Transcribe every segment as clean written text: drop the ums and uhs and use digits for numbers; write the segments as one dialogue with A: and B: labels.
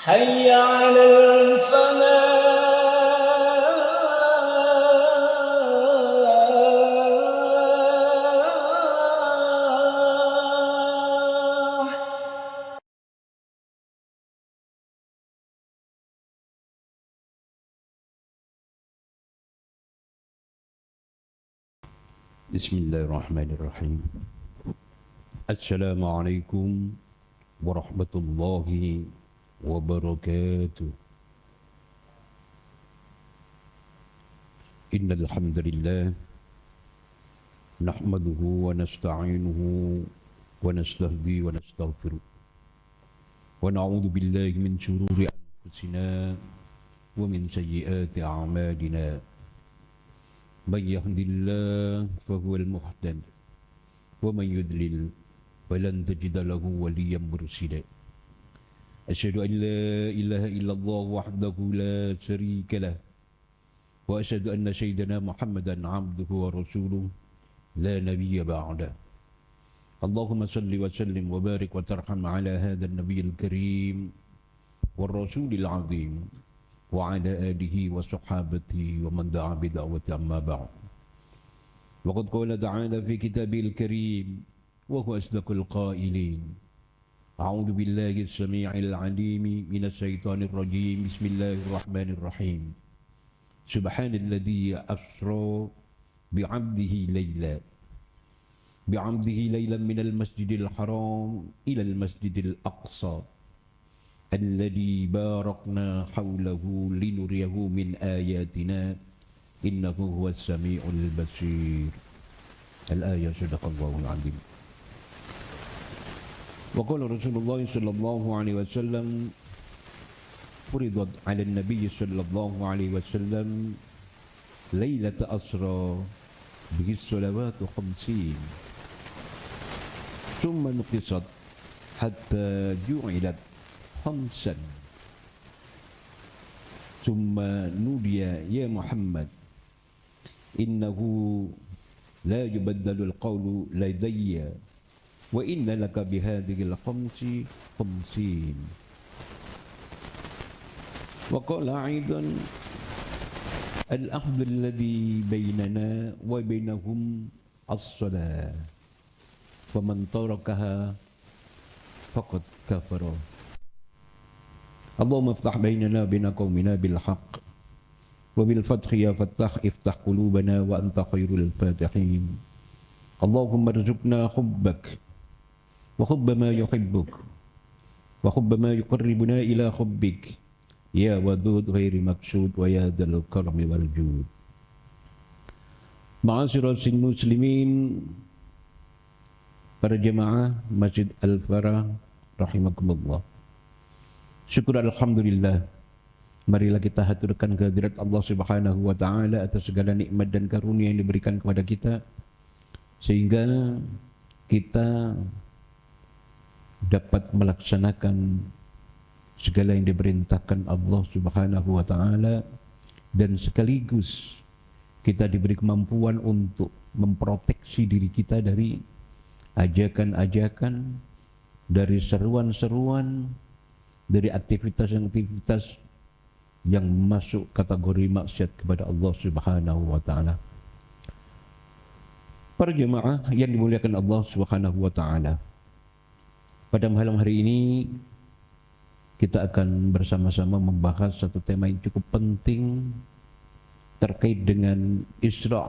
A: حي على الفلاح.
B: بسم الله الرحمن الرحيم. السلام عليكم ورحمة الله وبركاته. إن الحمد لله نحمده ونستعينه ونستهدي ونستغفره ونعوذ بالله من شرور أنفسنا ومن سيئات أعمالنا. من يهد الله فهو المهتد ومن يضلل فلن تجد له وليا مرشدا. أشهد أن لا إله إلا الله وحده لا شريك له وأشهد أن سيدنا محمدا عبده ورسوله لا نبي بعده. اللهم صل وسلم وبارك وترحم على هذا النبي الكريم والرسول العظيم وعلى آله وصحابته ومن دعا بدعوته. أما بعد، وقد قال تعالى في كتابه الكريم وهو أصدق القائلين: أعوذ بالله السميع العليم من الشيطان الرجيم. بسم الله الرحمن الرحيم. سبحان الذي أسرى بعبده ليلا من المسجد الحرام إلى المسجد الأقصى الذي باركنا حوله لنريه من آياتنا إنه هو السميع البصير. الآية. صدق الله العظيم. وقال رسول الله صلى الله عليه وسلم: فرضت على النبي صلى الله عليه وسلم ليلة أسرى به الصلوات 50 ثم نقصت حتى جعلت 5 ثم نودي يا محمد إنه لا يبدل القول لدي وإن لك بهذه ال5 50. وقال أيضا: العهد الذي بيننا وبينهم الصلاة ومن تركها فقد كفر. اللهم افتح بيننا وبين قومنا بالحق وبالفتح يا فتاح افتح قلوبنا وأنت خير الفاتحين. اللهم ارزقنا حبك وحب ما يحبك وحب ما يقربنا إلى حبك يا ودود غير مقصود ويا ذا الكرم والجود. معاشر المسلمين, para jemaah Masjid Al-Farah rahimakumullah. Syukur alhamdulillah, marilah kita haturkan kehadirat Allah Subhanahu wa taala atas segala nikmat dan karunia yang diberikan kepada kita sehingga kita dapat melaksanakan segala yang diperintahkan Allah Subhanahu wa taala dan sekaligus kita diberi kemampuan untuk memproteksi diri kita dari ajakan-ajakan, dari seruan-seruan, dari aktivitas-aktivitas yang masuk kategori maksiat kepada Allah Subhanahu wa taala. Para jemaah yang dimuliakan Allah Subhanahu wa taala, pada malam hari ini kita akan bersama-sama membahas satu tema yang cukup penting terkait dengan Isra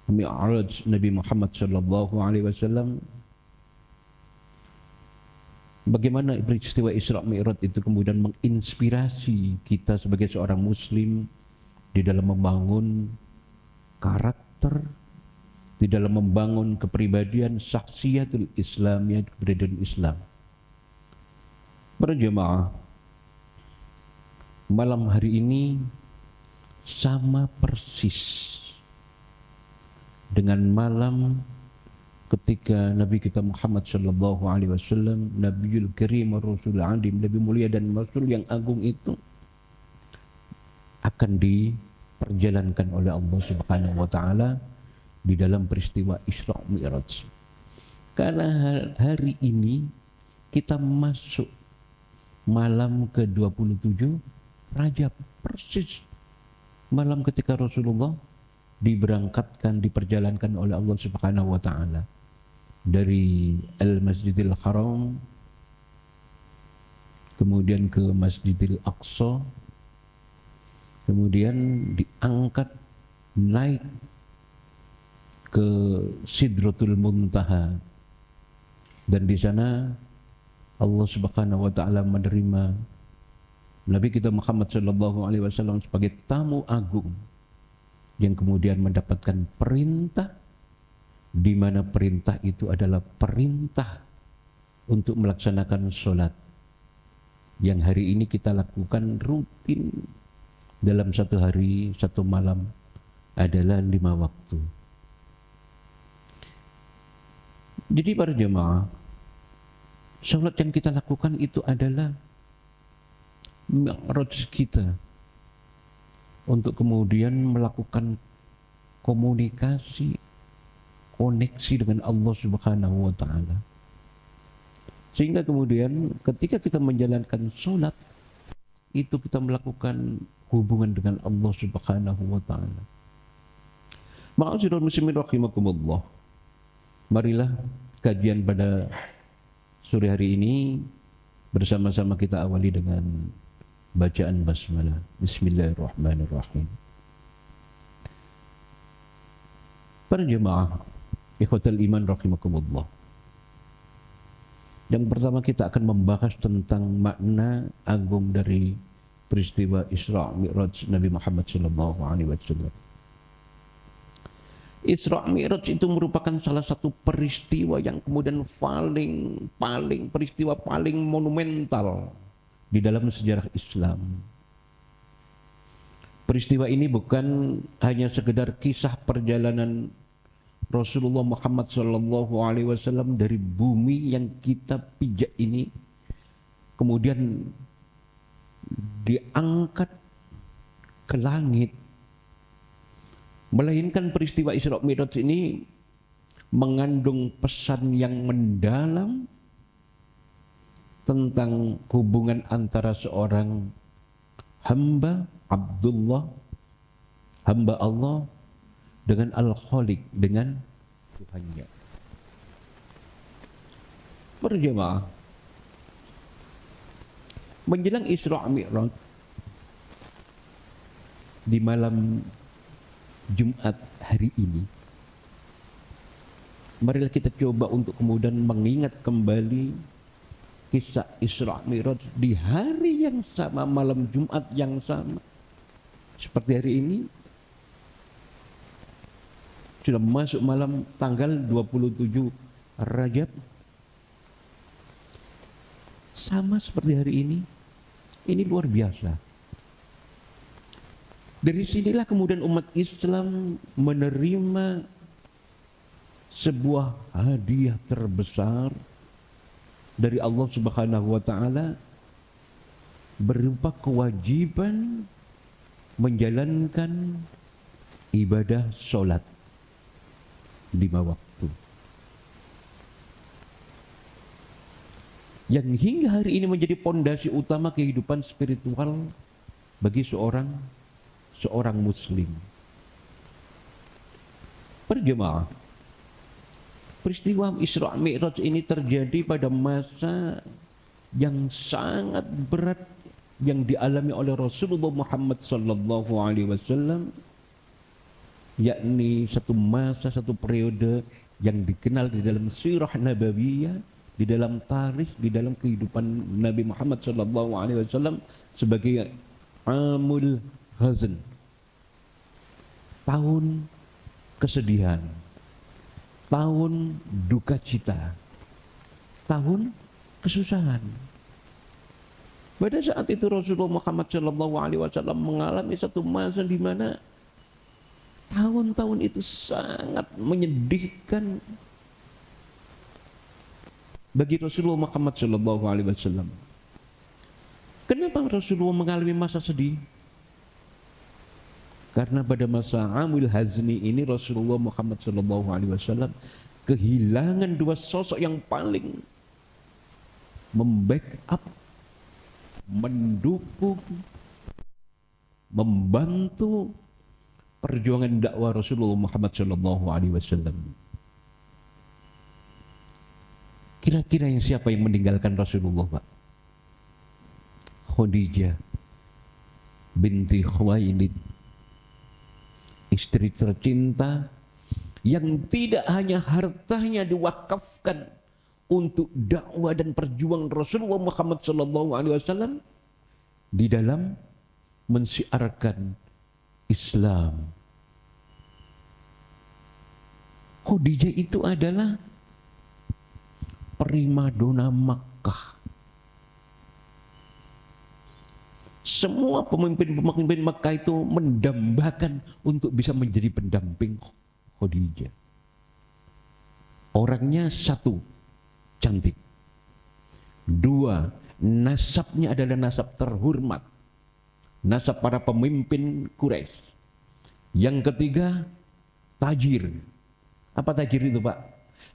B: Mi'raj Nabi Muhammad sallallahu alaihi wasallam. Bagaimana peristiwa Isra Mi'raj itu kemudian menginspirasi kita sebagai seorang muslim di dalam membangun karakter, di dalam membangun kepribadian syakhsiyatul Islamiyah, kepribadian Islam. Para jemaah, malam hari ini sama persis dengan malam ketika Nabi kita Muhammad sallallahu alaihi wasallam, Nabiul Karim Rasul Adim, Nabi mulia dan Rasul yang agung itu akan diperjalankan oleh Allah Subhanahu wa taala di dalam peristiwa Isra Mi'raj. Karena hari ini kita masuk malam ke-27 Rajab, persis malam ketika Rasulullah diberangkatkan, diperjalankan oleh Allah Subhanahu wa taala dari Al-Masjidil Haram kemudian ke Masjidil Aqsa, kemudian diangkat naik ke Sidratul Muntaha, dan di sana Allah Subhanahu wa taala menerima Nabi kita Muhammad sallallahu alaihi wasallam sebagai tamu agung yang kemudian mendapatkan perintah, di mana perintah itu adalah perintah untuk melaksanakan sholat yang hari ini kita lakukan rutin dalam satu hari, satu malam adalah 5 waktu. Jadi para jemaah, sholat yang kita lakukan itu adalah mi'raj kita untuk kemudian melakukan komunikasi, koneksi dengan Allah Subhanahu wa taala. Sehingga kemudian ketika kita menjalankan sholat itu kita melakukan hubungan dengan Allah Subhanahu wa taala. Ma'asyiral muslimin rahimakumullah. Marilah kajian pada sore hari ini bersama-sama kita awali dengan bacaan basmalah. Bismillahirrahmanirrahim. Para jemaah ikhwatal iman rahimakumullah. Yang pertama kita akan membahas tentang makna agung dari peristiwa Isra Mi'raj Nabi Muhammad sallallahu alaihi wasallam. Isra Mi'raj itu merupakan salah satu peristiwa yang kemudian peristiwa paling monumental di dalam sejarah Islam. Peristiwa ini bukan hanya sekedar kisah perjalanan Rasulullah Muhammad sallallahu alaihi wasallam dari bumi yang kita pijak ini kemudian diangkat ke langit, melainkan peristiwa Isra Mi'raj ini mengandung pesan yang mendalam tentang hubungan antara seorang hamba Abdullah, hamba Allah dengan Al-Khaliq, dengan Tuhannya. Para jemaah, menjelang Isra Mi'raj di malam Jumat hari ini, marilah kita coba untuk kemudian mengingat kembali kisah Isra Mi'raj di hari yang sama, malam Jumat yang sama. Seperti hari ini sudah masuk malam tanggal 27 Rajab. Sama seperti hari ini luar biasa. Dari sinilah kemudian umat Islam menerima sebuah hadiah terbesar dari Allah Subhanahu wa taala berupa kewajiban menjalankan ibadah sholat 5 waktu. Yang hingga hari ini menjadi pondasi utama kehidupan spiritual bagi seorang muslim. Perjemaah, peristiwa Isra Mi'raj ini terjadi pada masa yang sangat berat yang dialami oleh Rasulullah Muhammad sallallahu alaihi wasallam, yakni satu masa, satu periode yang dikenal di dalam sirah nabawiyah, di dalam tarikh, di dalam kehidupan Nabi Muhammad sallallahu alaihi wasallam sebagai Amul Hazn, tahun kesedihan, tahun duka cita, tahun kesusahan. Pada saat itu Rasulullah Muhammad sallallahu alaihi wasallam mengalami satu masa di mana tahun-tahun itu sangat menyedihkan bagi Rasulullah Muhammad sallallahu alaihi wasallam. Kenapa Rasulullah mengalami masa sedih? Karena pada masa Amul Hazni ini Rasulullah Muhammad sallallahu alaihi wasallam kehilangan dua sosok yang paling membackup mendukung, membantu perjuangan dakwah Rasulullah Muhammad SAW. Kira-kira siapa yang meninggalkan Rasulullah, Pak? Khadijah binti Khuwailid, istri tercinta yang tidak hanya hartanya diwakafkan untuk dakwah dan perjuangan Rasulullah Muhammad SAW di dalam mensiarkan Islam. Khadijah itu adalah primadona Makkah. Semua pemimpin-pemimpin Makkah itu mendambakan untuk bisa menjadi pendamping Khadijah. Orangnya satu, cantik. Dua, nasabnya adalah nasab terhormat. Nasab para pemimpin Quraisy. Yang ketiga, tajir. Apa tajir itu, Pak?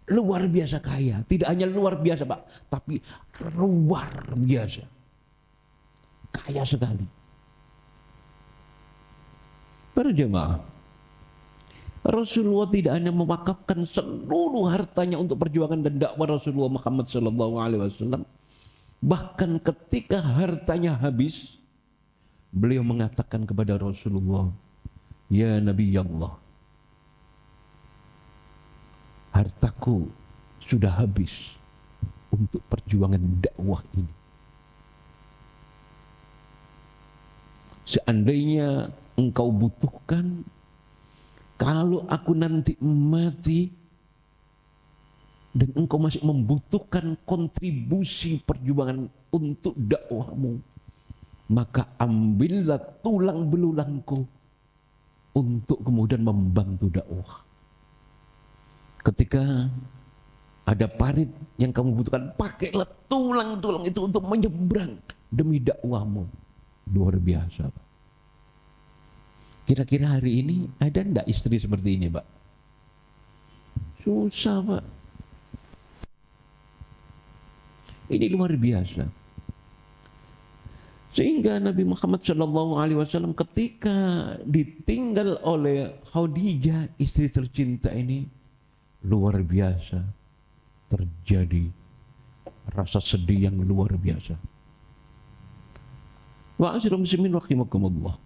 B: Luar biasa kaya. Tidak hanya luar biasa, Pak, tapi luar biasa. Kaya sekali. Para jemaah, Rasulullah tidak hanya mewakafkan seluruh hartanya untuk perjuangan dan dakwah Rasulullah Muhammad SAW. Bahkan ketika hartanya habis, beliau mengatakan kepada Rasulullah, "Ya Nabi Allah, hartaku sudah habis untuk perjuangan dakwah ini. Seandainya engkau butuhkan, kalau aku nanti mati dan engkau masih membutuhkan kontribusi perjuangan untuk dakwahmu, maka ambillah tulang belulangku untuk kemudian membantu dakwah. Ketika ada parit yang kamu butuhkan, pakailah tulang-tulang itu untuk menyeberang demi dakwahmu." Luar biasa, Pak. Kira-kira hari ini ada enggak istri seperti ini, Pak? Susah, Pak. Ini luar biasa. Sehingga Nabi Muhammad SAW ketika ditinggal oleh Khadijah, istri tercinta ini, luar biasa terjadi rasa sedih yang luar biasa. Wa'asyiral muslimin rahimakumullah.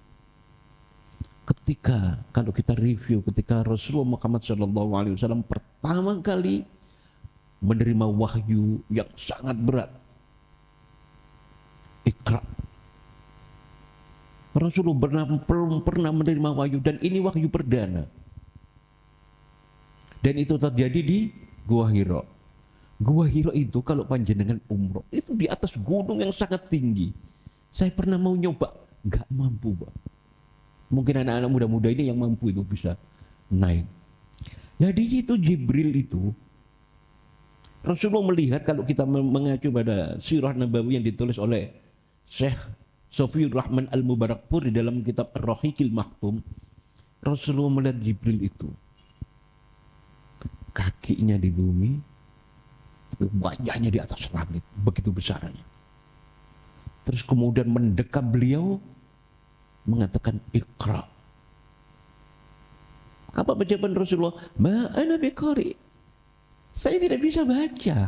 B: Ketika, kalau kita review, ketika Rasulullah Muhammad SAW pertama kali menerima wahyu yang sangat berat, Iqra. Rasulullah belum pernah menerima wahyu, dan ini wahyu perdana. Dan itu terjadi di Gua Hira. Gua Hira itu kalau panjenengan umroh, itu di atas gunung yang sangat tinggi. Saya pernah mau nyoba, nggak mampu, Pak. Mungkin anak-anak muda-muda ini yang mampu itu bisa naik. Jadi itu Jibril itu, Rasulullah melihat, kalau kita mengacu pada sirah Nabawi yang ditulis oleh Syekh Sofiyur Rahman Al-Mubarakpur di dalam kitab Ar-Rahiqil Maktum, Rasulullah melihat Jibril itu, kakinya di bumi, wajahnya di atas langit, begitu besarnya. Terus kemudian mendekat beliau, mengatakan Iqra. Apa jawaban Rasulullah? Ma ana biqari. Saya tidak bisa baca.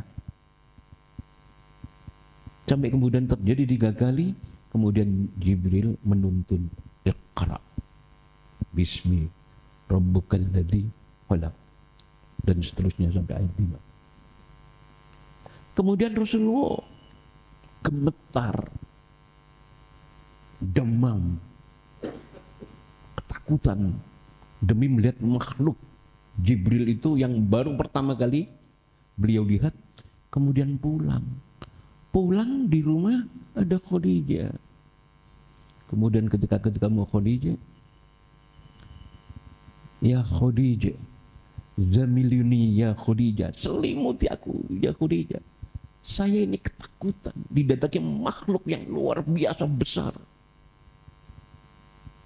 B: Sampai kemudian terjadi 3 kali, kemudian Jibril menuntun Iqra. Bismi rabbukal ladzi khalaq. Dan seterusnya sampai ayat 5. Kemudian Rasulullah gemetar, demam, ketakutan demi melihat makhluk Jibril itu yang baru pertama kali beliau lihat. Kemudian pulang di rumah ada Khadijah. Kemudian ketika mau Khadijah, ya Khadijah, zamiluni ya Khadijah, selimuti aku ya Khadijah. Saya ini ketakutan didatangi makhluk yang luar biasa besar.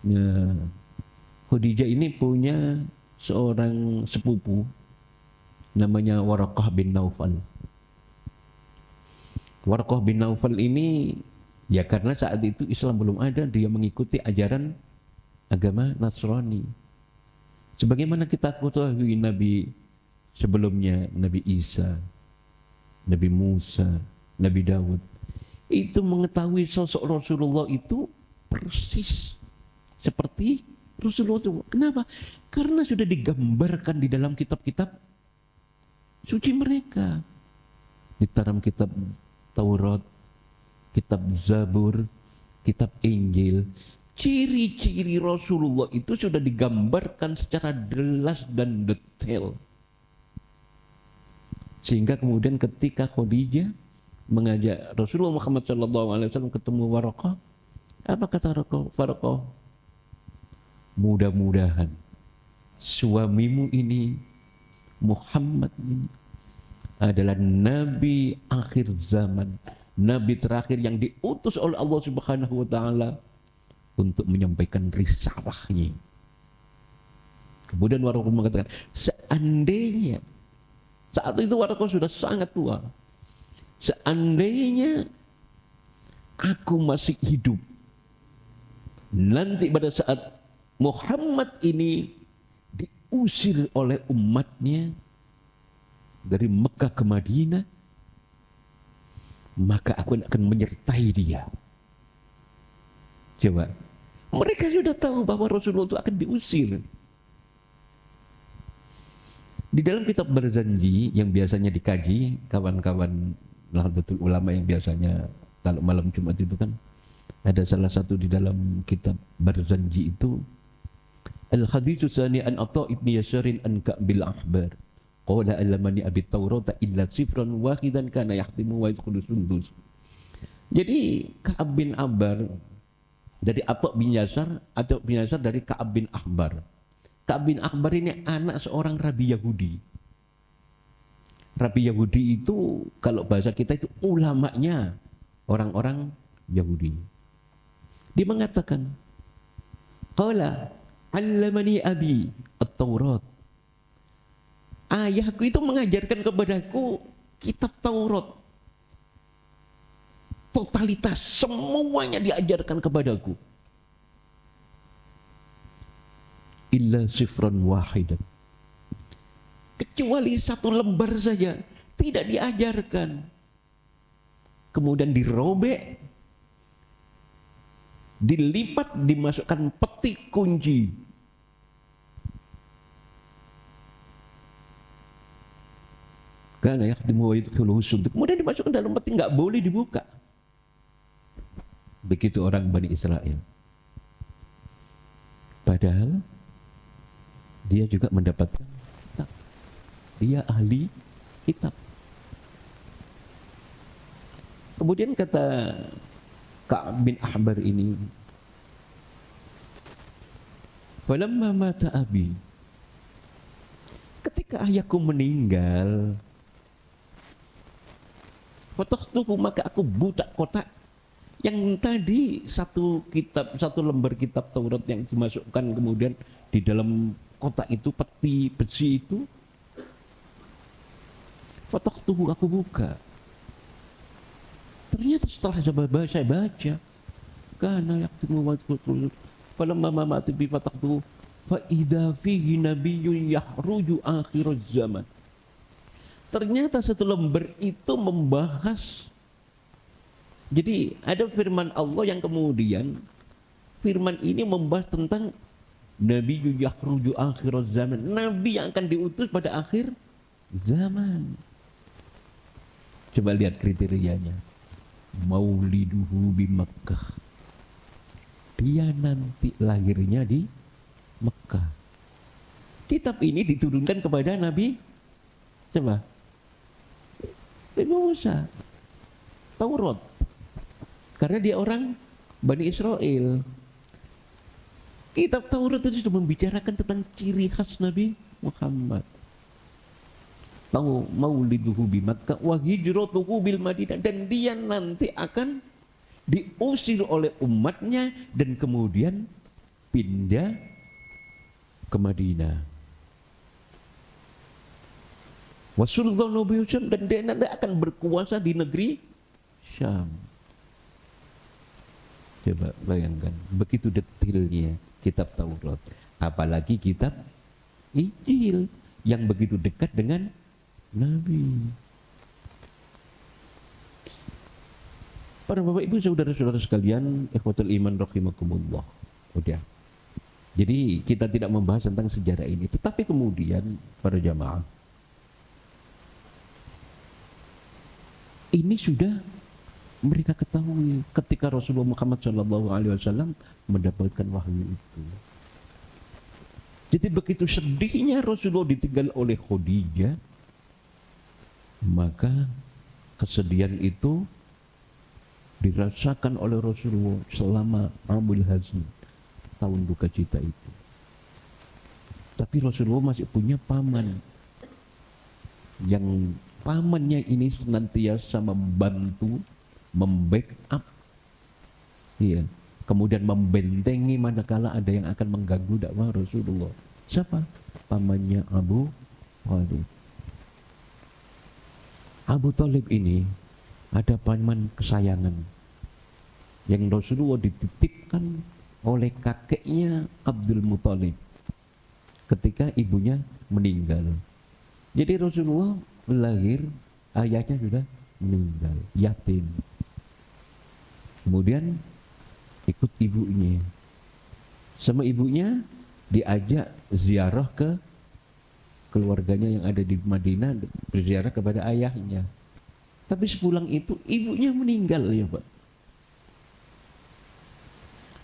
B: Nah, Khadijah ini punya seorang sepupu namanya Waraqah bin Naufal. Waraqah bin Naufal ini Ya karena saat itu Islam belum ada, dia mengikuti ajaran agama Nasrani. Sebagaimana kita ketahui Nabi sebelumnya, Nabi Isa, Nabi Musa, Nabi Daud, itu mengetahui sosok Rasulullah itu persis seperti Rasulullah itu. Kenapa? Karena sudah digambarkan di dalam kitab-kitab suci mereka. Di dalam kitab Taurat, kitab Zabur, kitab Injil, ciri-ciri Rasulullah itu sudah digambarkan secara jelas dan detail. Sehingga kemudian ketika Khadijah mengajak Rasulullah Muhammad SAW ketemu Waraqah, apa kata Waraqah? Mudah-mudahan suamimu ini, Muhammad ini, adalah Nabi akhir zaman, Nabi terakhir yang diutus oleh Allah Subhanahu wa Ta'ala untuk menyampaikan risalahnya. Kemudian Waraqah mengatakan, seandainya saat itu Waraqah sudah sangat tua, seandainya aku masih hidup, nanti pada saat Muhammad ini diusir oleh umatnya dari Mekah ke Madinah, maka aku akan menyertai dia. Coba, mereka sudah tahu bahwa Rasulullah itu akan diusir. Di dalam kitab Barzanji yang biasanya dikaji kawan-kawan Nahdlatul Ulama yang biasanya kalau malam Jumat itu kan ada salah satu di dalam kitab Barzanji itu, Al-Hadithu Tsani an Atha ibn Yasarin an Ka'bil Ahbar qala alamani abi Taurata illa sifran wahidan kana yahtimu wa yadkhulu sundus. Jadi Ka'ab bin Ahbar dari Atha bin Yasar atau bin Yasar dari Ka'ab bin Ahbar. Ka'ab bin Ahbar ini anak seorang rabi Yahudi. Rabi Yahudi itu kalau bahasa kita itu ulamanya orang-orang Yahudi. Dia mengatakan, qala allamani abi at-Taurat. Ayahku itu mengajarkan kepadaku kitab Taurat. Totalitas semuanya diajarkan kepadaku. Illa sifran wahidan. Kecuali satu lembar saja tidak diajarkan. Kemudian dirobek, dilipat, dimasukkan peti kunci. Karena kemudian dimasukkan dalam peti, nggak boleh dibuka. Begitu orang Bani Israel. Padahal dia juga mendapatkan kitab. Dia ahli kitab. Kemudian kata Ka'ab bin Ahbar ini, falamma mata abi, ketika ayahku meninggal, fatahtuhu, maka aku buka kotak yang tadi satu lembar kitab Taurat yang dimasukkan kemudian di dalam kotak itu peti besi itu, fatahtuhu, aku buka. Ternyata setelah saya baca, karena yaktumu wajhul falamma mamatu bi fataqtu fa idza fihi nabiyyun yahruju akhir zaman. Ternyata satu lembar itu membahas, jadi ada firman Allah yang kemudian firman ini membahas tentang nabiyyun yahruju akhir zaman, nabi yang akan diutus pada akhir zaman. Coba lihat kriterianya. Mauliduhu bi Makkah, dia nanti lahirnya di Mekah. Kitab ini diturunkan kepada Nabi siapa? Nabi Musa. Taurat, karena dia orang Bani Israel. Kitab Taurat itu sudah membicarakan tentang ciri khas Nabi Muhammad. Mauliduhu bi Makkah wa hijratuhu bil Madinah, dan dia nanti akan diusir oleh umatnya dan kemudian pindah ke Madinah. Wa sultanu bi Syam, dan dia nanti akan berkuasa di negeri Syam. Coba bayangkan, begitu detailnya kitab Taurat, apalagi kitab Injil yang begitu dekat dengan Nabi. Para bapak ibu saudara-saudara sekalian, ikhwatul iman rahimakumullah. Udah. Jadi kita tidak membahas tentang sejarah ini, tetapi kemudian para jamaah, ini sudah mereka ketahui ketika Rasulullah Muhammad SAW mendapatkan wahyu itu. Jadi begitu sedihnya Rasulullah ditinggal oleh Khadijah, maka kesedihan itu dirasakan oleh Rasulullah selama Amul Hazn, tahun duka cita itu. Tapi Rasulullah masih punya paman, yang pamannya ini senantiasa membantu, membackup, iya, kemudian membentengi manakala ada yang akan mengganggu dakwah Rasulullah. Siapa? Pamannya Abu Thalib. Abu Thalib ini ada paman kesayangan yang Rasulullah dititipkan oleh kakeknya Abdul Muthalib ketika ibunya meninggal. Jadi Rasulullah lahir, ayahnya sudah meninggal, yatim. Kemudian ikut ibunya. Sama ibunya diajak ziarah ke keluarganya yang ada di Madinah, berziarah kepada ayahnya. Tapi sepulang itu ibunya meninggal ya Pak.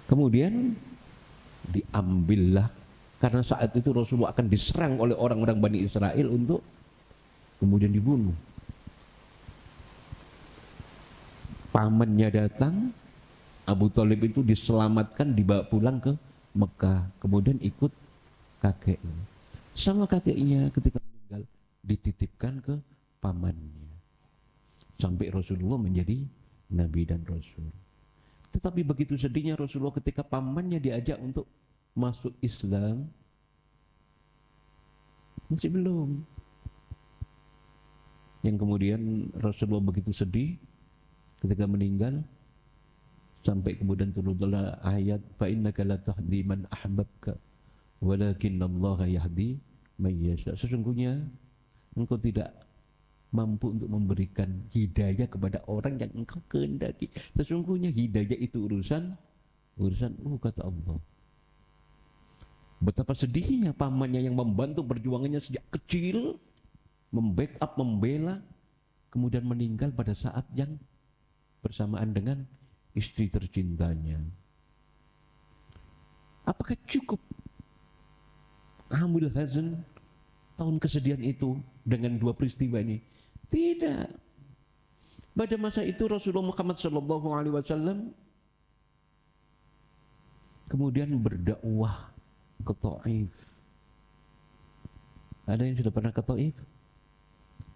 B: Kemudian diambillah, karena saat itu Rasulullah akan diserang oleh orang-orang Bani Israel untuk kemudian dibunuh. Pamannya datang, Abu Thalib itu diselamatkan, dibawa pulang ke Mekah, kemudian ikut kakeknya. Sama kakeknya ketika meninggal dititipkan ke pamannya. Sampai Rasulullah menjadi Nabi dan Rasul. Tetapi begitu sedihnya Rasulullah ketika pamannya diajak untuk masuk Islam, masih belum. Yang kemudian Rasulullah begitu sedih ketika meninggal, sampai kemudian turunlah ayat fa innaka la tahdi man ahbabka walakinnallaha yahdi may yasha. Sesungguhnya engkau tidak mampu untuk memberikan hidayah kepada orang yang engkau kehendaki. Sesungguhnya hidayah itu urusan kata Allah. Betapa sedihnya pamannya yang membantu perjuangannya sejak kecil, membackup, membela, kemudian meninggal pada saat yang bersamaan dengan istri tercintanya. Apakah cukup Amul Hazn, tahun kesedihan itu, dengan dua peristiwa ini? Tidak. Pada masa itu Rasulullah Muhammad SAW kemudian berdakwah ke Taif. Ada yang sudah pernah ke Taif?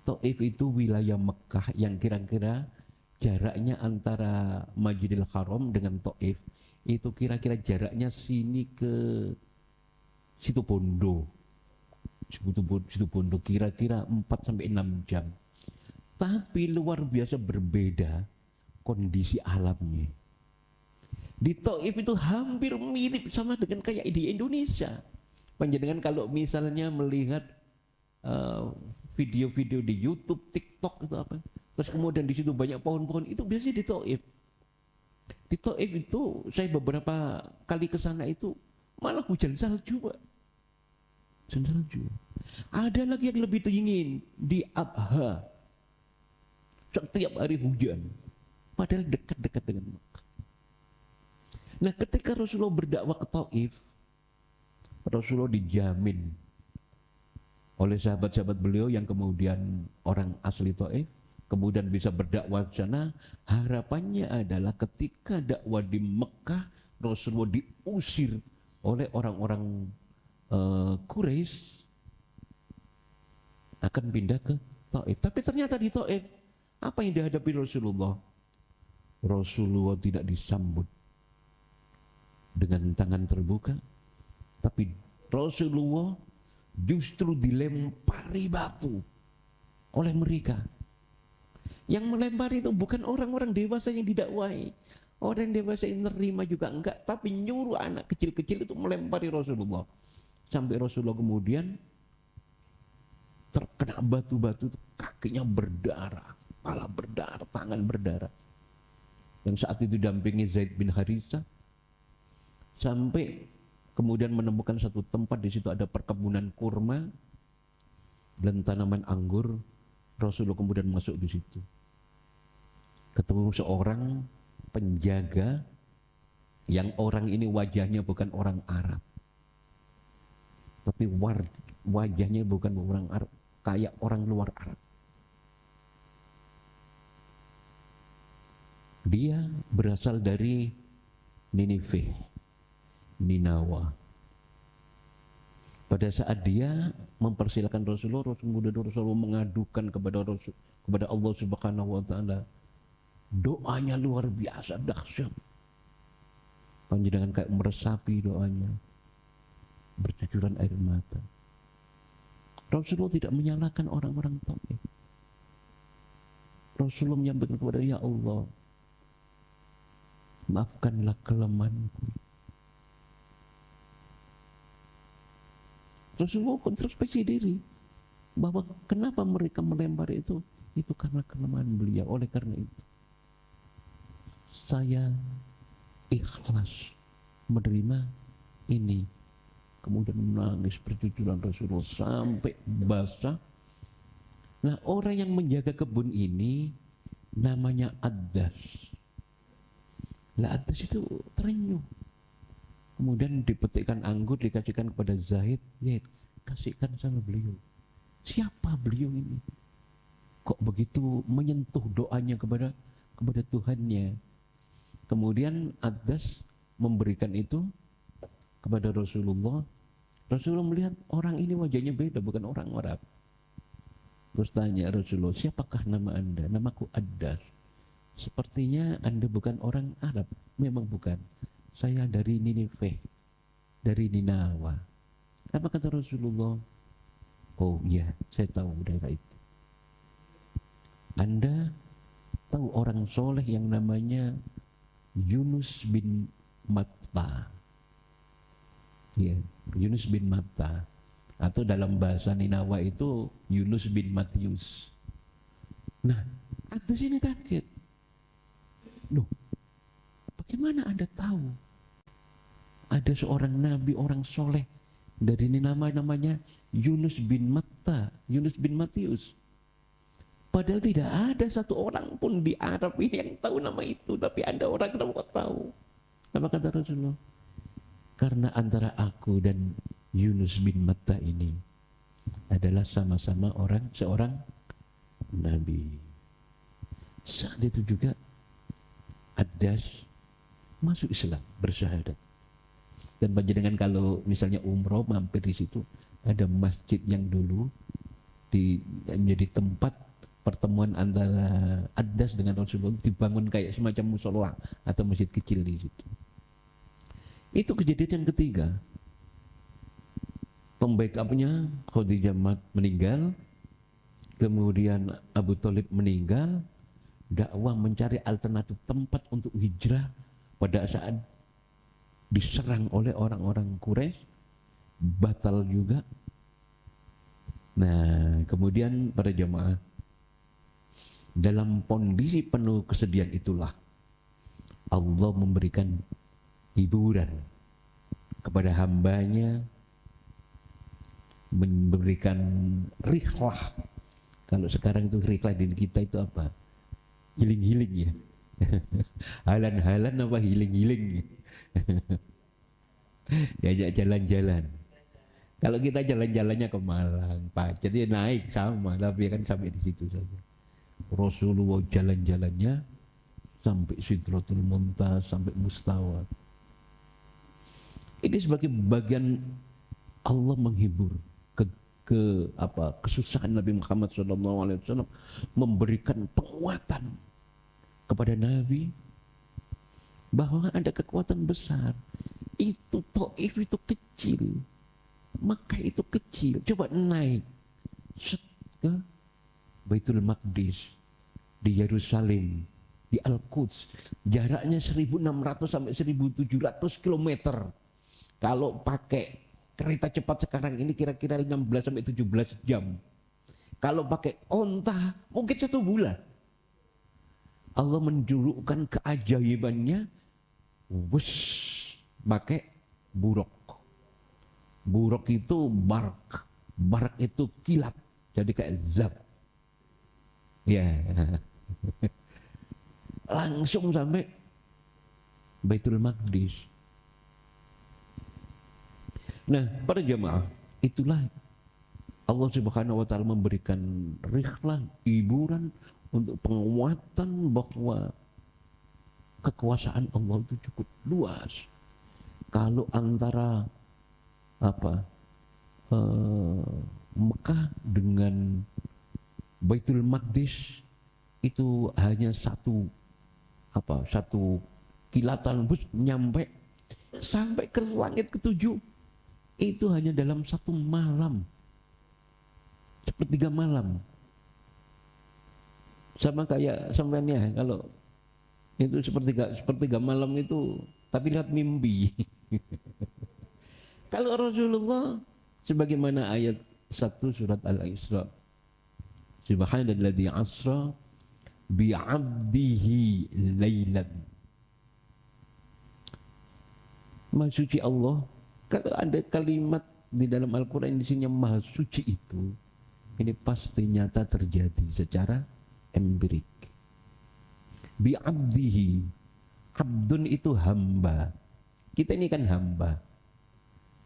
B: Taif itu wilayah Mekah yang kira-kira jaraknya antara Masjidil Haram dengan Taif itu kira-kira jaraknya sini ke Situ Bondo. Situ Bondo kira-kira 4-6 jam. Tapi luar biasa berbeda kondisi alamnya. Di Taif itu hampir mirip sama dengan kayak di Indonesia. Panjenengan kalau misalnya melihat video-video di YouTube, TikTok itu apa, terus kemudian di situ banyak pohon-pohon, itu biasanya di Taif. Di Taif itu saya beberapa kali ke sana itu malah hujan salju, Pak. Hujan salju. Ada lagi yang lebih dingin di Abha. Setiap hari hujan, padahal dekat-dekat dengan Mekah. Nah, ketika Rasulullah berdakwah ke Taif, Rasulullah dijamin oleh sahabat-sahabat beliau yang kemudian orang asli Taif, kemudian bisa berdakwah di sana. Harapannya adalah ketika dakwah di Mekah, Rasulullah diusir oleh orang-orang Quraisy, akan pindah ke Taif. Tapi ternyata di Taif, apa yang dihadapi Rasulullah? Rasulullah tidak disambut dengan tangan terbuka, tapi Rasulullah justru dilempari batu oleh mereka. Yang melempari itu bukan orang-orang dewasa yang didakwahi, Orang dewasa ini nerima juga enggak, tapi nyuruh anak kecil-kecil itu melempari Rasulullah. Sampai Rasulullah kemudian terkena batu-batu, kakinya berdarah, kepala berdarah, tangan berdarah. Yang saat itu dampingi Zaid bin Haritha, sampai kemudian menemukan satu tempat, di situ ada perkebunan kurma dan tanaman anggur. Rasulullah kemudian masuk di situ, ketemu seorang penjaga yang orang ini wajahnya bukan orang Arab, tapi wajahnya bukan orang Arab, kayak orang luar Arab. Dia berasal dari Ninive, Ninawa. Pada saat dia mempersilahkan Rasulullah, Rasulullah mengadukan kepada Allah Subhanahu wa taala. Doanya luar biasa dahsyat. Panjenengan kayak meresapi doanya, bercucuran air mata. Rasulullah tidak menyalahkan orang-orang Taif. Rasulullah menyampaikan kepada, ya Allah, maafkanlah kelemahanku. Rasulullah introspeksi diri bahwa kenapa mereka melempar itu karena kelemahan beliau. Oleh karena itu saya ikhlas menerima ini. Kemudian menangis bercucuran Rasulullah sampai basah. Nah, orang yang menjaga kebun ini namanya Addas. Lah Addas itu terenyuh. Kemudian dipetikkan anggur, dikasihkan kepada Zaid. Zaid, kasihkan sama beliau. Siapa beliau ini? Kok begitu menyentuh doanya kepada Tuhannya? Kemudian Addas memberikan itu kepada Rasulullah. Rasulullah melihat orang ini wajahnya beda, bukan orang Arab. Terus tanya Rasulullah, siapakah nama anda? Namaku Addas. Sepertinya anda bukan orang Arab. Memang bukan. Saya dari Ninive, dari Ninawa. Apa kata Rasulullah? Oh iya, saya tahu daerah itu. Anda tahu orang soleh yang namanya Yunus bin Matta? Ya, Yunus bin Matta. Atau dalam bahasa Ninawa itu Yunus bin Matius. Nah, atas ini kaget. Loh, bagaimana Anda tahu ada seorang nabi, orang soleh dari ini namanya Yunus bin Matta, Yunus bin Matius? Padahal tidak ada satu orang pun di Arab ini yang tahu nama itu, tapi ada orang yang tahu. Apa kata Rasulullah? Karena antara aku dan Yunus bin Matta ini adalah sama-sama seorang nabi. Saat itu juga Addas masuk Islam, bersyahadat. Dan panjenengan kalau misalnya umroh mampir di situ, ada masjid yang dulu menjadi tempat pertemuan antara Addas dengan Rasulullah, dibangun kayak semacam musola atau masjid kecil di situ. Itu kejadian yang ketiga. Pembackupnya Khadijah meninggal, kemudian Abu Thalib meninggal. Dakwah mencari alternatif tempat untuk hijrah pada saat diserang oleh orang-orang Quraisy, batal juga. Nah, kemudian para jamaah, dalam kondisi penuh kesedihan itulah Allah memberikan hiburan kepada hambanya, memberikan rihlah. Kalau sekarang itu rihlah di kita itu apa? Healing ya. Halan-halan apa healing? Diajak jalan-jalan. Kalau kita jalan-jalannya ke Malang, Pacet ya naik sama, tapi kan sampai di situ saja. Rasulullah jalan-jalannya sampai Sidratul Muntaha, sampai Mustawa. Ini sebagai bagian Allah menghibur kesusahan Nabi Muhammad SAW, memberikan penguatan kepada Nabi bahwa ada kekuatan besar. Itu Taif itu kecil, Makkah itu kecil. Coba naik ke Baitul Maqdis di Yerusalem, di Al-Quds. Jaraknya 1600 sampai 1700 km. Kalau pakai kereta cepat sekarang ini kira-kira 16 sampai 17 jam. Kalau pakai onta mungkin 1 bulan. Allah menjulukkan keajaibannya, pakai buruk. Buruk itu barak, barak itu kilat, jadi kayak zap. Ya, langsung sampai Baitul Maqdis. Nah, para jamaah, itulah Allah Subhanahu wa taala memberikan rihlah, hiburan untuk penguatan bahwa kekuasaan Allah itu cukup luas. Kalau antara Mekah dengan Baitul Maqdis itu hanya satu kilatan bus nyampe sampai ke langit ketujuh. Itu hanya dalam 1 malam, 1/3 malam. Sama kayak sampeannya kalau itu sepertiga malam itu, tapi lihat mimpi. Kalau Rasulullah sebagaimana ayat 1 surat Al-Isra, Subhanalladzi asra bi'abdihi lailan. Maha suci Allah. Kalau ada kalimat di dalam Al-Quran isinya maha suci itu, ini pasti nyata terjadi secara empirik. Bi'abdihi, abdun itu hamba. Kita ini kan hamba.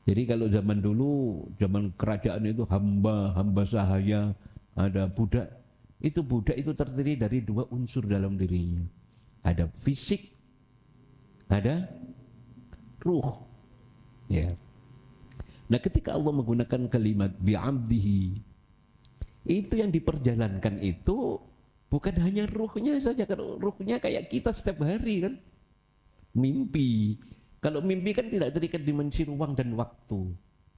B: Jadi kalau zaman dulu, zaman kerajaan itu hamba sahaya, ada budak. Budak itu terdiri dari 2 unsur dalam dirinya. Ada fisik, ada ruh. Ya. Nah, ketika Allah menggunakan kalimat bi'abdihi, itu yang diperjalankan itu bukan hanya ruhnya saja. Kalau ruhnya kayak kita setiap hari kan mimpi. Kalau mimpi kan tidak terikat dimensi ruang dan waktu.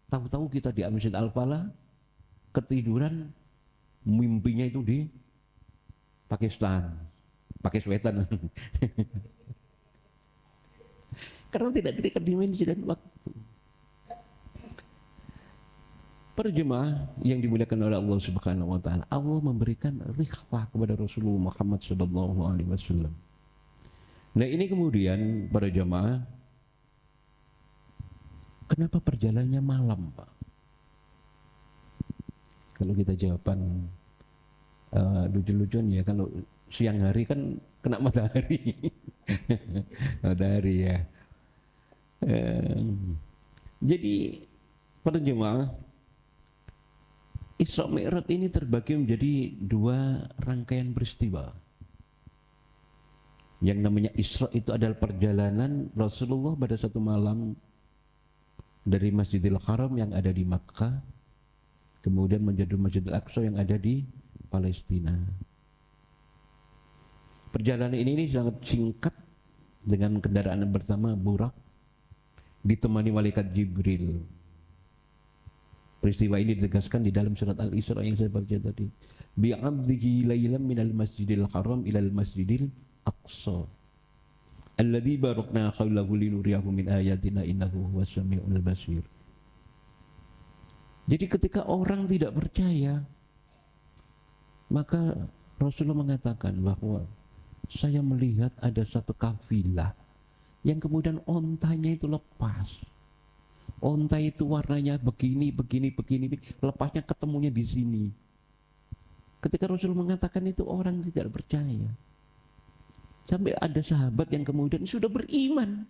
B: Tahu-tahu kita di Masjid Al-Falah ketiduran, mimpinya itu di Pakistan, Pakistan. Karena tidak terikat dimensi dan waktu. Para jemaah yang dimuliakan oleh Allah Subhanahu wa taala, Allah memberikan rihlah kepada Rasulullah Muhammad sallallahu alaihi wasallam. Nah, ini kemudian para jemaah, kenapa perjalanannya malam, Pak? Kalau kita jawaban lucu-lucuan ya, kalau siang hari kan kena matahari. Matahari ya. Jadi para jemaah, Isra Mi'raj ini terbagi menjadi 2 rangkaian peristiwa. Yang namanya Isra itu adalah perjalanan Rasulullah pada satu malam dari Masjidil Haram yang ada di Makkah, kemudian menjadi Masjidil Aqsa yang ada di Palestina. Perjalanan ini sangat singkat dengan kendaraan yang pertama burak, ditemani malaikat Jibril. Peristiwa ini ditegaskan di dalam surat Al-Isra yang saya baca tadi. Bi'abdihi laylan minal masjidil haram ilal masjidil aqsa alladzi barakna hawlahu linuriyahu min ayatina innahu huwas samiul basir. Jadi ketika orang tidak percaya, maka Rasulullah mengatakan bahwa saya melihat ada satu kafilah yang kemudian ontanya itu lepas. Onta itu warnanya begini, lepasnya ketemunya di sini. Ketika Rasul mengatakan itu, orang tidak percaya. Sampai ada sahabat yang kemudian sudah beriman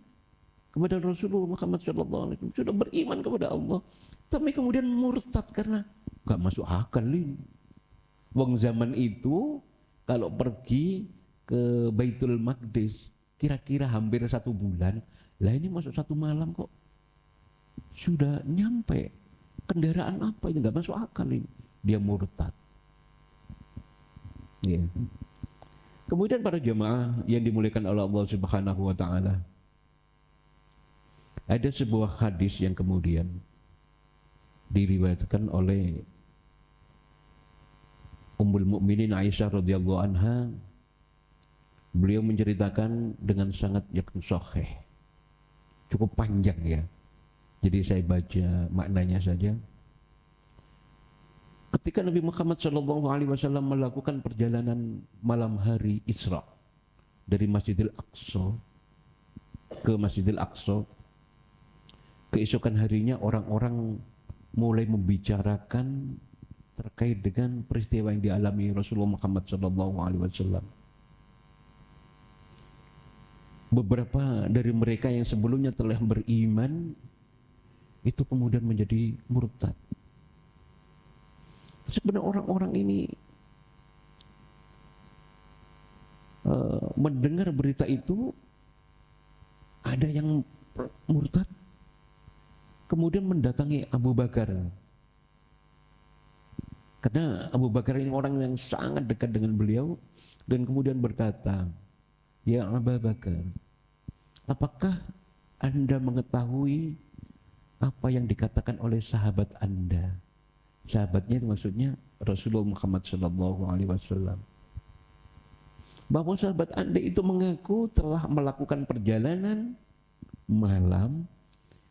B: kepada Rasulullah Muhammad SAW, sudah beriman kepada Allah, tapi kemudian murtad karena gak masuk akal ini. Wong zaman itu kalau pergi ke Baitul Maqdis kira-kira hampir 1 bulan, lah ini masuk 1 malam kok sudah nyampe. Kendaraan apa ini, gak masuk akal ini. Dia murtad. Ya. Kemudian para jemaah yang dimuliakan oleh Allah Subhanahu wa taala, ada sebuah hadis yang kemudian diriwayatkan oleh Ummul Mukminin Aisyah radhiyallahu anha Beliau menceritakan dengan sangat yakin sahih, cukup panjang ya. Jadi saya baca maknanya saja. Ketika Nabi Muhammad SAW melakukan perjalanan malam hari Isra dari Masjidil Aqsa ke Masjidil Aqsa, keesokan harinya orang-orang mulai membicarakan terkait dengan peristiwa yang dialami Rasulullah Muhammad SAW. Beberapa dari mereka yang sebelumnya telah beriman itu kemudian menjadi murtad. Sebenarnya orang-orang ini mendengar berita itu, ada yang murtad, kemudian mendatangi Abu Bakar. Karena Abu Bakar ini orang yang sangat dekat dengan beliau, dan kemudian berkata, "Ya Abu Bakar, apakah Anda mengetahui apa yang dikatakan oleh sahabat Anda?" Sahabatnya itu maksudnya Rasulullah Muhammad SAW. Bahwa sahabat Anda itu mengaku telah melakukan perjalanan malam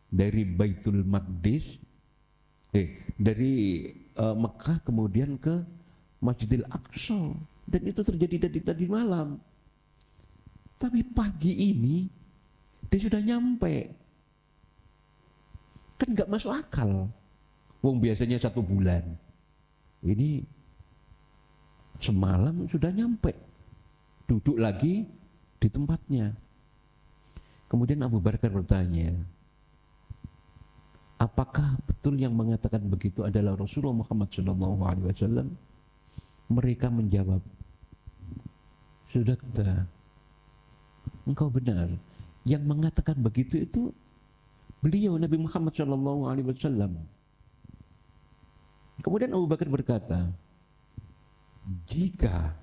B: dari Baitul Maqdis, dari Mekah kemudian ke Masjidil Aqsa, dan itu terjadi tadi malam. Tapi pagi ini dia sudah nyampe. Kan nggak masuk akal. Wong biasanya 1 bulan, ini semalam sudah nyampe, duduk lagi di tempatnya. Kemudian Abu Bakar bertanya, apakah betul yang mengatakan begitu adalah Rasulullah Muhammad SAW? Mereka menjawab, sudah, engkau benar. Yang mengatakan begitu itu beliau Nabi Muhammad SAW. Kemudian Abu Bakar berkata, jika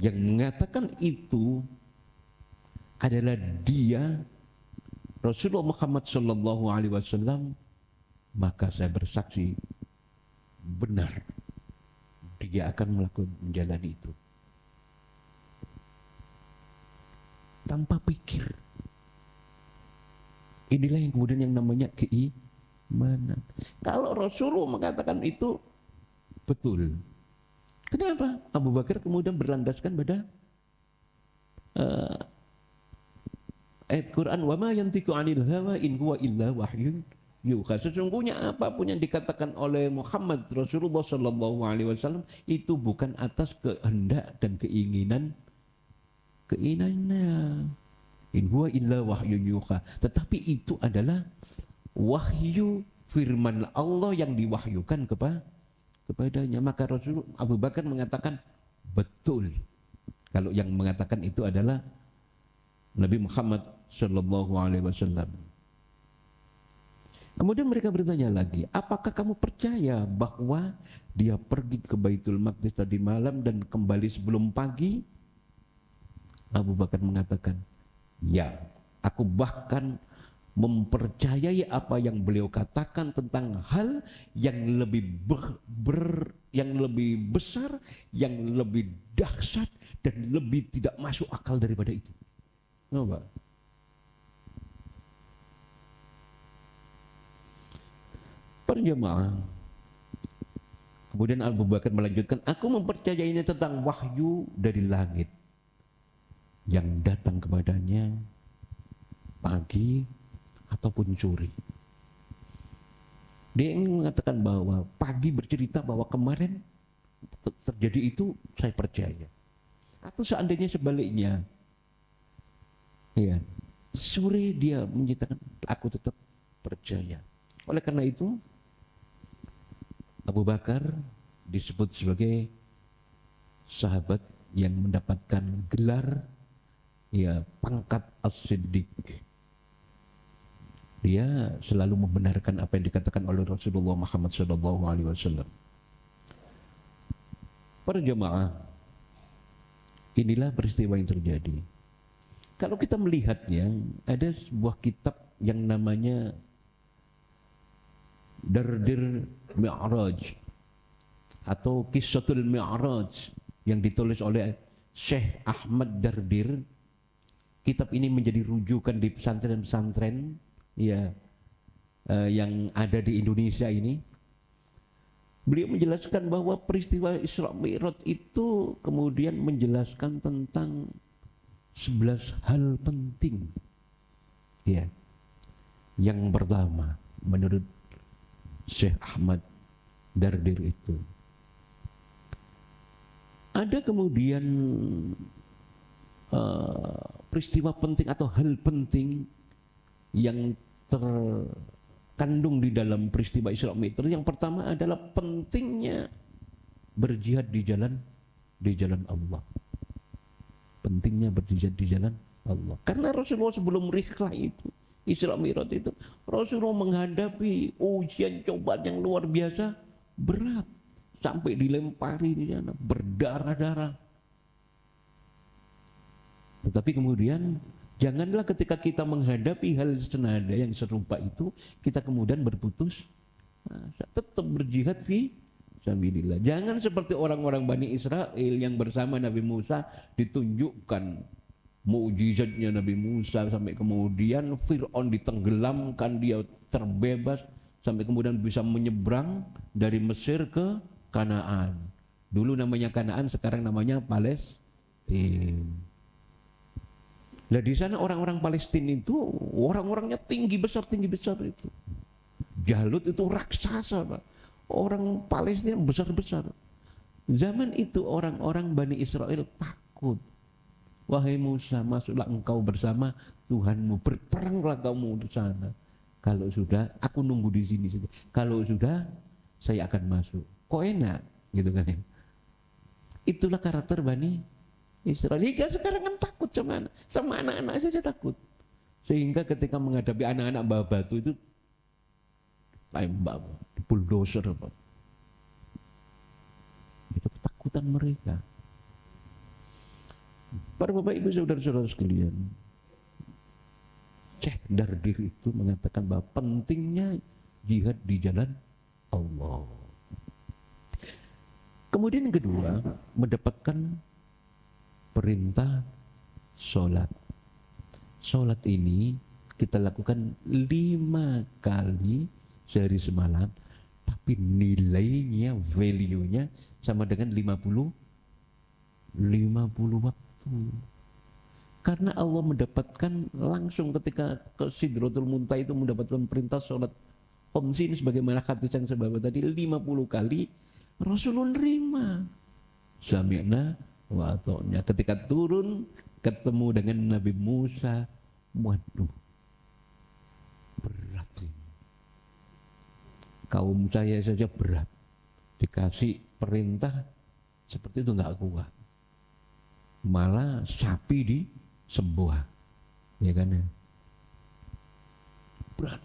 B: yang mengatakan itu adalah dia Rasulullah Muhammad SAW, maka saya bersaksi benar dia akan melakukan menjalani itu tanpa pikir. Inilah yang kemudian yang namanya keimanan. Kalau Rasulullah mengatakan itu betul, kenapa Abu Bakar kemudian berlandaskan pada ayat Quran, wa ma yantiqu 'anil hawa in huwa illa wahyun yuha. Sesungguhnya apapun yang dikatakan oleh Muhammad Rasulullah SAW itu bukan atas kehendak dan keinginannya, in huwa illa wahyun yuha, tetapi itu adalah wahyu firman Allah yang diwahyukan kepadanya. Maka Rasul Abu Bakar mengatakan betul kalau yang mengatakan itu adalah Nabi Muhammad SAW. Kemudian mereka bertanya lagi, apakah kamu percaya bahwa dia pergi ke Baitul Maqdis tadi malam dan kembali sebelum pagi? Abu Bakar mengatakan, ya, aku bahkan mempercayai apa yang beliau katakan tentang hal yang lebih yang lebih besar, yang lebih dahsyat dan lebih tidak masuk akal daripada itu. Coba. Perjemaah. Kemudian Abu Bakar melanjutkan, aku mempercayainya tentang wahyu dari langit yang datang kepadanya pagi ataupun sore. Dia ingin mengatakan bahwa pagi bercerita bahwa kemarin terjadi itu, saya percaya. Atau seandainya sebaliknya, ya, sore dia menyatakan aku tetap percaya. Oleh karena itu Abu Bakar disebut sebagai sahabat yang mendapatkan gelar, ya, pangkat as-siddiq. Dia selalu membenarkan apa yang dikatakan oleh Rasulullah Muhammad SAW. Para jemaah, inilah peristiwa yang terjadi. Kalau kita melihatnya, ada sebuah kitab yang namanya Dardir Mi'raj atau Qissatul Mi'raj yang ditulis oleh Syekh Ahmad Dardir. Kitab ini menjadi rujukan di pesantren-pesantren ya yang ada di Indonesia ini. Beliau menjelaskan bahwa peristiwa Isra Mi'raj itu kemudian menjelaskan tentang 11 hal penting. Ya. Yang pertama menurut Syekh Ahmad Dardir itu ada kemudian peristiwa penting atau hal penting yang terkandung di dalam peristiwa Isra Mi'raj. Yang pertama adalah pentingnya berjihad di jalan Allah. Pentingnya berjihad di jalan Allah. Karena Rasulullah sebelum rihlah itu, Isra Mi'raj itu, Rasulullah menghadapi ujian cobaan yang luar biasa berat, sampai dilempari di sana, berdarah-darah. Tetapi kemudian janganlah ketika kita menghadapi hal senada yang serupa itu kita kemudian berputus asa, tetap berjihad fi sabilillah. Jangan seperti orang-orang Bani Israel yang bersama Nabi Musa ditunjukkan mukjizatnya Nabi Musa sampai kemudian Fir'aun ditenggelamkan, dia terbebas sampai kemudian bisa menyeberang dari Mesir ke Kanaan. Dulu namanya Kanaan, sekarang namanya Palestina. Nah di sana orang-orang Palestina itu orang-orangnya tinggi besar itu. Jalut itu raksasa, Pak. Orang Palestina besar-besar. Zaman itu orang-orang Bani Israel takut. Wahai Musa, masuklah engkau bersama Tuhanmu, berperanglah kamu di sana. Kalau sudah, aku nunggu di sini saja. Kalau sudah, saya akan masuk. Kok enak, gitu kan ya? Itulah karakter Bani Israel. Hingga sekarang kan takut sama anak-anak saja takut. Sehingga ketika menghadapi anak-anak bawa batu itu tembak, bulldozer, Pak. Itu ketakutan mereka. Para bapak ibu saudara-saudara sekalian, Syekh Dardir itu mengatakan bahwa pentingnya jihad di jalan Allah. Kemudian yang kedua, mendapatkan perintah sholat. Sholat ini kita lakukan 5 kali sehari semalam, tapi nilainya, value-nya sama dengan 50 waktu. Karena Allah mendapatkan langsung ketika ke Sidratul Muntaha itu mendapatkan perintah sholat khamsin sebagaimana hadis yang sebab tadi 50 kali Rasulullah nerima. Sami'na wa ata'na. Ketika turun ketemu dengan Nabi Musa, waduh, berat ini. Kaum saya saja berat, dikasih perintah seperti itu nggak kuat. Malah sapi disembah, ya kan ya. Berat.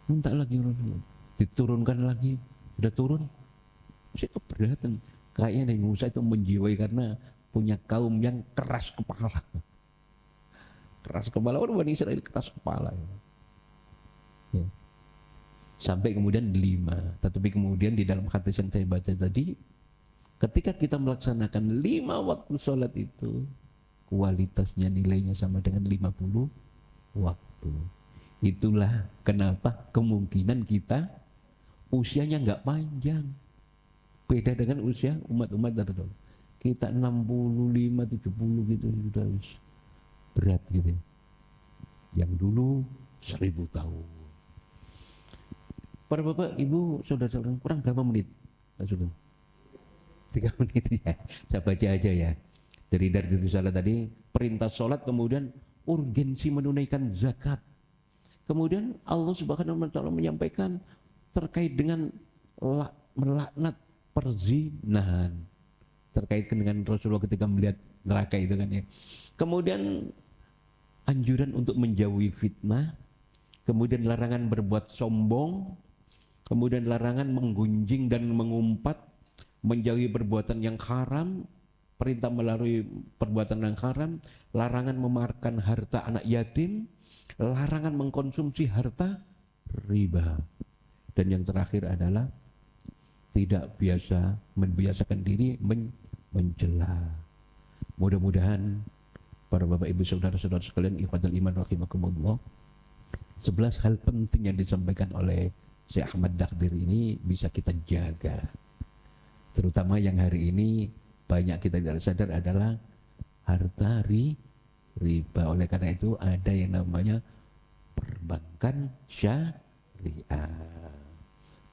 B: Minta lagi Rasulullah, diturunkan lagi, sudah turun, saya keberatan. Kayaknya Nabi Musa itu menjiwai karena punya kaum yang keras kepala. Keras kepala, orang Bani Israel keras kepala. Ya. Sampai kemudian 5. Tetapi kemudian di dalam hadis yang saya baca tadi, ketika kita melaksanakan 5 waktu sholat itu, kualitasnya nilainya sama dengan 50 waktu. Itulah kenapa kemungkinan kita usianya nggak panjang. Beda dengan usia umat-umat terdahulu. Kita 65, 70 gitu sudah berat gitu. Yang dulu 1000 tahun. Para bapak, ibu, saudara-saudara, kurang berapa menit? Sudah 3 menit ya. Saya baca aja ya. Dari risalah tadi, perintah sholat, kemudian urgensi menunaikan zakat. Kemudian Allah Subhanahu wa taala menyampaikan terkait dengan melaknat perzinahan, terkait dengan Rasulullah ketika melihat neraka itu kan ya. Kemudian anjuran untuk menjauhi fitnah, kemudian larangan berbuat sombong, kemudian larangan menggunjing dan mengumpat, menjauhi perbuatan yang haram, perintah melalui perbuatan yang haram, larangan memakan harta anak yatim, larangan mengkonsumsi harta riba, dan yang terakhir adalah tidak membiasakan diri mencela. Mudah-mudahan para bapak ibu saudara-saudara sekalian ikhwatul iman rahimakumullah, 11 hal penting yang disampaikan oleh Syekh Ahmad Dakdir ini bisa kita jaga. Terutama yang hari ini banyak kita tidak sadar adalah harta riba. Oleh karena itu ada yang namanya perbankan syariah.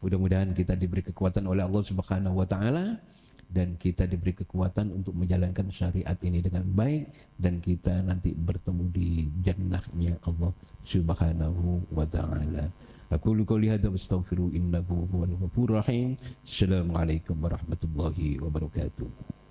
B: Mudah-mudahan kita diberi kekuatan oleh Allah Subhanahu wa taala dan kita diberi kekuatan untuk menjalankan syariat ini dengan baik, dan kita nanti bertemu di jannahnya Allah Subhanahu wa taala. Aku qouli hadza wa astaghfiru innahu huwal ghafurur rahim. Assalamualaikum warahmatullahi wabarakatuh.